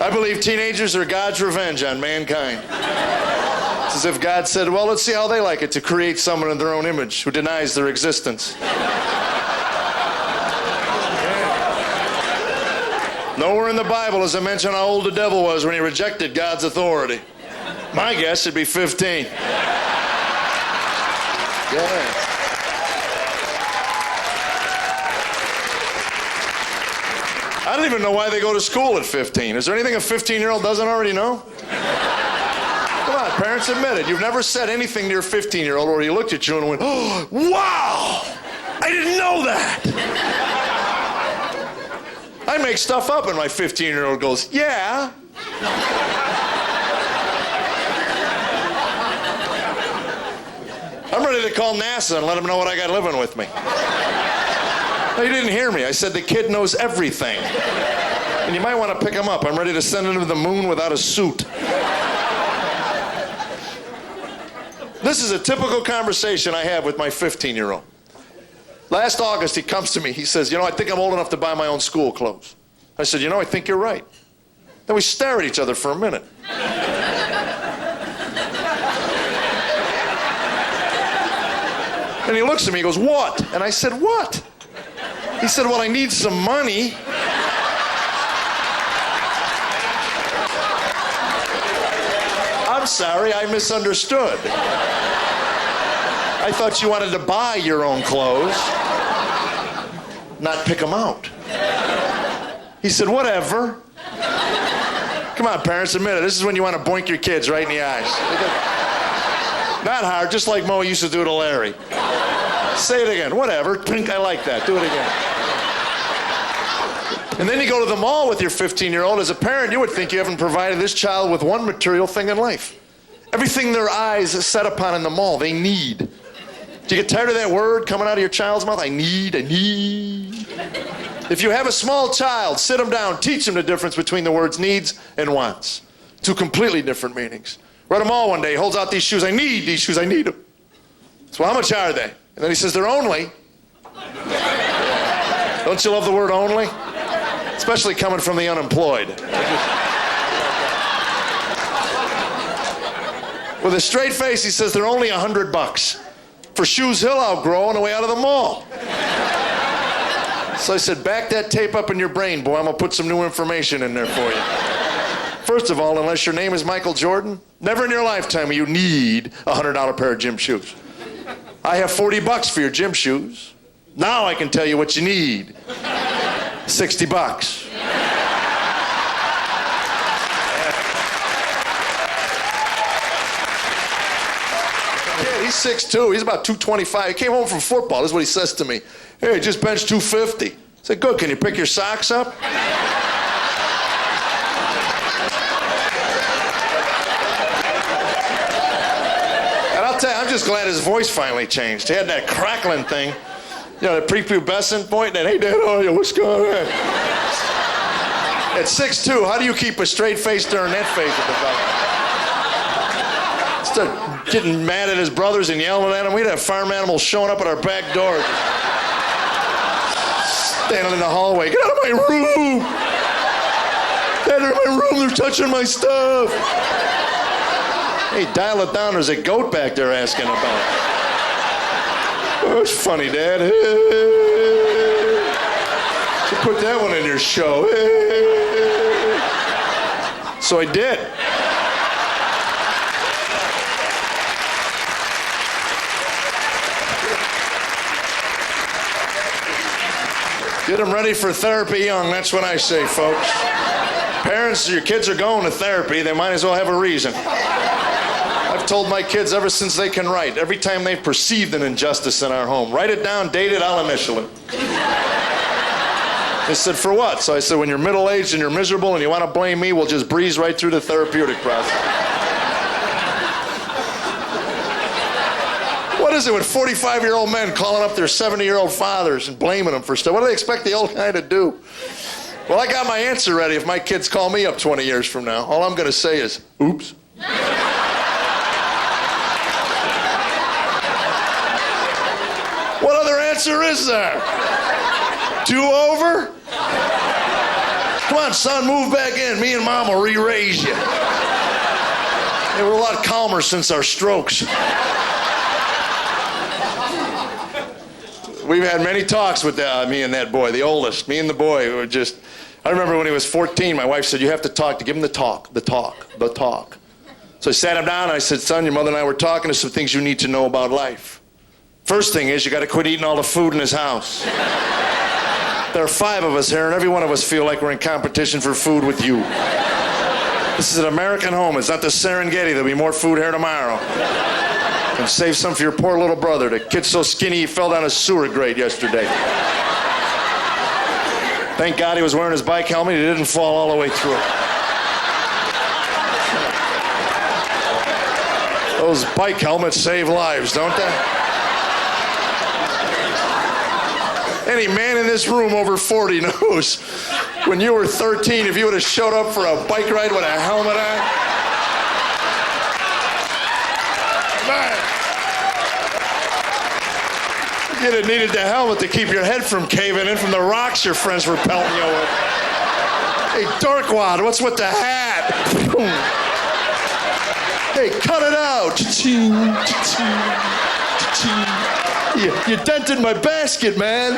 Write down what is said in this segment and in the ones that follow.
I believe teenagers are God's revenge on mankind. It's as if God said, well, let's see how they like it to create someone in their own image who denies their existence. Nowhere in the Bible does it mention how old the devil was when he rejected God's authority. My guess would be 15. Yeah. I don't even know why they go to school at 15. Is there anything a 15-year-old doesn't already know? Come on, parents, admit it. You've never said anything to your 15-year-old where he looked at you and went, oh, wow, I didn't know that. I make stuff up and my 15-year-old goes, yeah. I'm ready to call NASA and let them know what I got living with me. No, you didn't hear me. I said the kid knows everything. And you might want to pick him up. I'm ready to send him to the moon without a suit. This is a typical conversation I have with my 15-year-old. Last August, he comes to me. He says, you know, I think I'm old enough to buy my own school clothes. I said, you know, I think you're right. Then we stare at each other for a minute. And he looks at me, he goes, what? And I said, what? He said, well, I need some money. I'm sorry, I misunderstood. I thought you wanted to buy your own clothes, not pick them out. He said, whatever. Come on, parents, admit it. This is when you want to boink your kids right in the eyes. Not hard, just like Mo used to do to Larry. Say it again, whatever. I like that, do it again. And then you go to the mall with your 15-year-old. As a parent, you would think you haven't provided this child with one material thing in life. Everything their eyes are set upon in the mall, they need. Do you get tired of that word coming out of your child's mouth? I need. If you have a small child, sit them down, teach them the difference between the words needs and wants. Two completely different meanings. We're at a mall one day, he holds out these shoes. I need these shoes, I need them. So how much are they? And then he says, they're only. Don't you love the word only? Especially coming from the unemployed. With a straight face, he says, they're only $100 for shoes he'll outgrow on the way out of the mall. So I said, back that tape up in your brain, boy. I'm going to put some new information in there for you. First of all, unless your name is Michael Jordan, never in your lifetime will you need a $100 pair of gym shoes. I have $40 for your gym shoes. Now I can tell you what you need. $60. He's 6'2", he's about 225. He came home from football, this is what he says to me. Hey, just bench 250. I said, good, can you pick your socks up? And I'll tell you, I'm just glad his voice finally changed. He had that crackling thing, you know, the prepubescent point, that, hey, Dad, how are you? What's going on? At 6'2", how do you keep a straight face during that phase of the Start getting mad at his brothers and yelling at him. We'd have farm animals showing up at our back door. Standing in the hallway. Get out of my room! Get out of my room, they're touching my stuff. Hey, dial it down, there's a goat back there asking about it. Oh, it's funny, Dad. So put that one in your show. So I did. Get them ready for therapy young, that's what I say, folks. Parents, your kids are going to therapy, they might as well have a reason. I've told my kids ever since they can write, every time they've perceived an injustice in our home, write it down, date it, I'll initial it. They said, for what? So I said, when you're middle-aged and you're miserable and you want to blame me, we'll just breeze right through the therapeutic process. What is it with 45-year-old men calling up their 70-year-old fathers and blaming them for stuff? What do they expect the old guy to do? Well, I got my answer ready if my kids call me up 20 years from now. All I'm going to say is, oops. What other answer is there? Do over? Come on, son, move back in. Me and Mom will re-raise you. They were a lot calmer since our strokes. We've had many talks with me and that boy, the oldest. Me and the boy, we were just... I remember when he was 14, my wife said, you have to talk to give him the talk. So I sat him down and I said, son, your mother and I were talking. There's some things you need to know about life. First thing is you got to quit eating all the food in his house. There are 5 of us here, and every one of us feel like we're in competition for food with you. This is an American home. It's not the Serengeti. There'll be more food here tomorrow. And save some for your poor little brother. The kid's so skinny he fell down a sewer grate yesterday. Thank God he was wearing his bike helmet. He didn't fall all the way through it. Those bike helmets save lives, don't they? Any man in this room over 40 knows when you were 13, if you would have showed up for a bike ride with a helmet on. Man. You'd have needed the helmet to keep your head from caving in from the rocks your friends were pelting you with. Hey, Dorkwad, what's with the hat? Hey, cut it out. You dented my basket, man.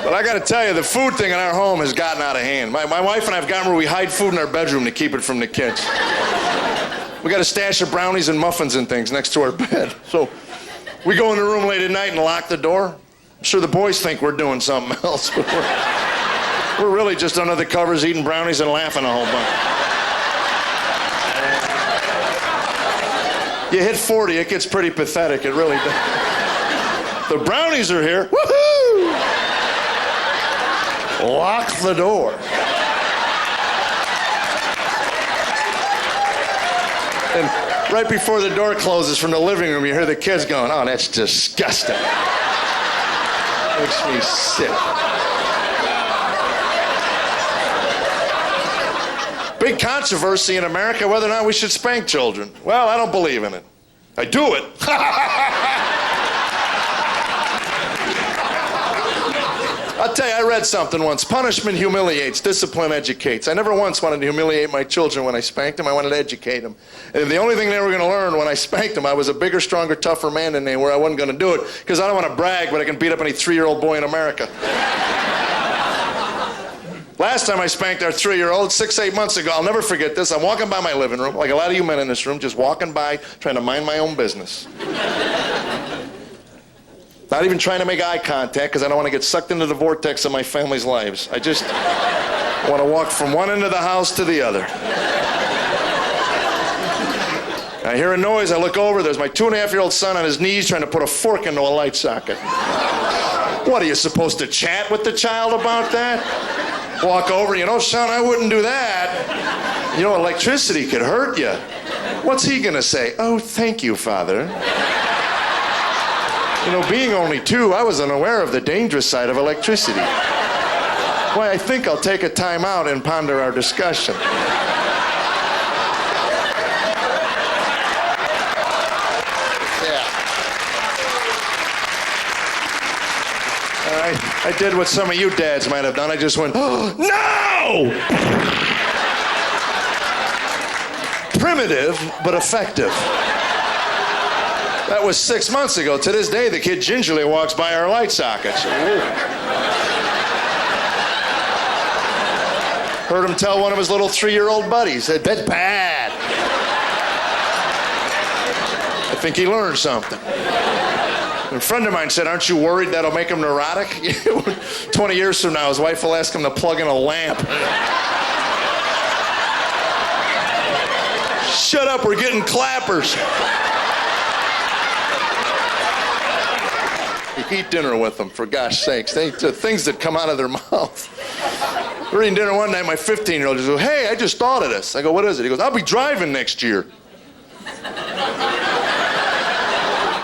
But I got to tell you, the food thing in our home has gotten out of hand. My wife and I have gotten where we hide food in our bedroom to keep it from the kids. We got a stash of brownies and muffins and things next to our bed. So we go in the room late at night and lock the door. I'm sure the boys think we're doing something else, but we're really just under the covers eating brownies and laughing a whole bunch. You hit 40, it gets pretty pathetic. It really does. The brownies are here. Woohoo! Lock the door. And right before the door closes from the living room, you hear the kids going, oh, that's disgusting. Makes me sick. Big controversy in America whether or not we should spank children. Well, I don't believe in it. I do it. I'll tell you, I read something once. Punishment humiliates, discipline educates. I never once wanted to humiliate my children when I spanked them. I wanted to educate them. And the only thing they were going to learn when I spanked them, I was a bigger, stronger, tougher man than they were. I wasn't going to do it because I don't want to brag, but I can beat up any 3-year-old boy in America. Last time I spanked our 3-year-old, 6-8 months ago, I'll never forget this. I'm walking by my living room, like a lot of you men in this room, just walking by, trying to mind my own business. Not even trying to make eye contact because I don't want to get sucked into the vortex of my family's lives. I just want to walk from one end of the house to the other. I hear a noise, I look over, there's my 2.5-year-old son on his knees trying to put a fork into a light socket. What, are you supposed to chat with the child about that? Walk over, you know, son, I wouldn't do that. You know, electricity could hurt you. What's he gonna say? Oh, thank you, Father. You know, being only 2, I was unaware of the dangerous side of electricity. Why, I think I'll take a time out and ponder our discussion. I did what some of you dads might have done. I just went, oh, no! Primitive, but effective. That was 6 months ago. To this day, the kid gingerly walks by our light sockets. Heard him tell one of his little 3-year-old buddies, that's bad. I think he learned something. A friend of mine said, aren't you worried that'll make him neurotic? 20 years from now, his wife will ask him to plug in a lamp. Shut up, we're getting clappers. You eat dinner with them, for gosh sakes. The things that come out of their mouth. We're eating dinner one night, my 15-year-old just goes, hey, I just thought of this. I go, what is it? He goes, I'll be driving next year.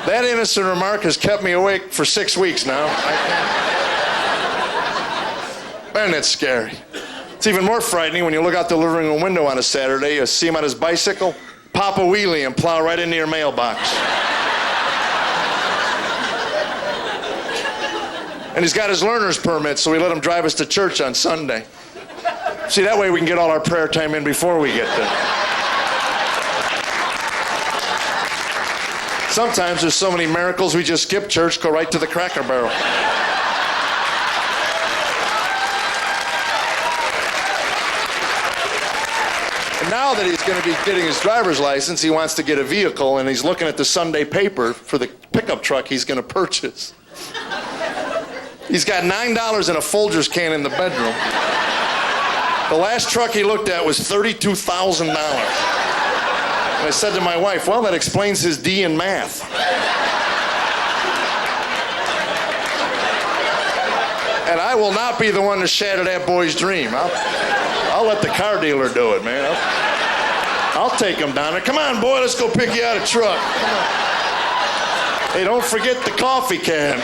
That innocent remark has kept me awake for 6 weeks now. Man, that's scary. It's even more frightening when you look out the living room window on a Saturday, you see him on his bicycle, pop a wheelie and plow right into your mailbox. And he's got his learner's permit, so we let him drive us to church on Sunday. See, that way we can get all our prayer time in before we get there. Sometimes there's so many miracles, we just skip church, go right to the Cracker Barrel. And now that he's going to be getting his driver's license, he wants to get a vehicle, and he's looking at the Sunday paper for the pickup truck he's going to purchase. He's got $9 in a Folgers can in the bedroom. The last truck he looked at was $32,000. And I said to my wife, well, that explains his D in math. And I will not be the one to shatter that boy's dream. I'll let the car dealer do it, man. I'll take him down there. Come on, boy, let's go pick you out a truck. Come on. Hey, don't forget the coffee can.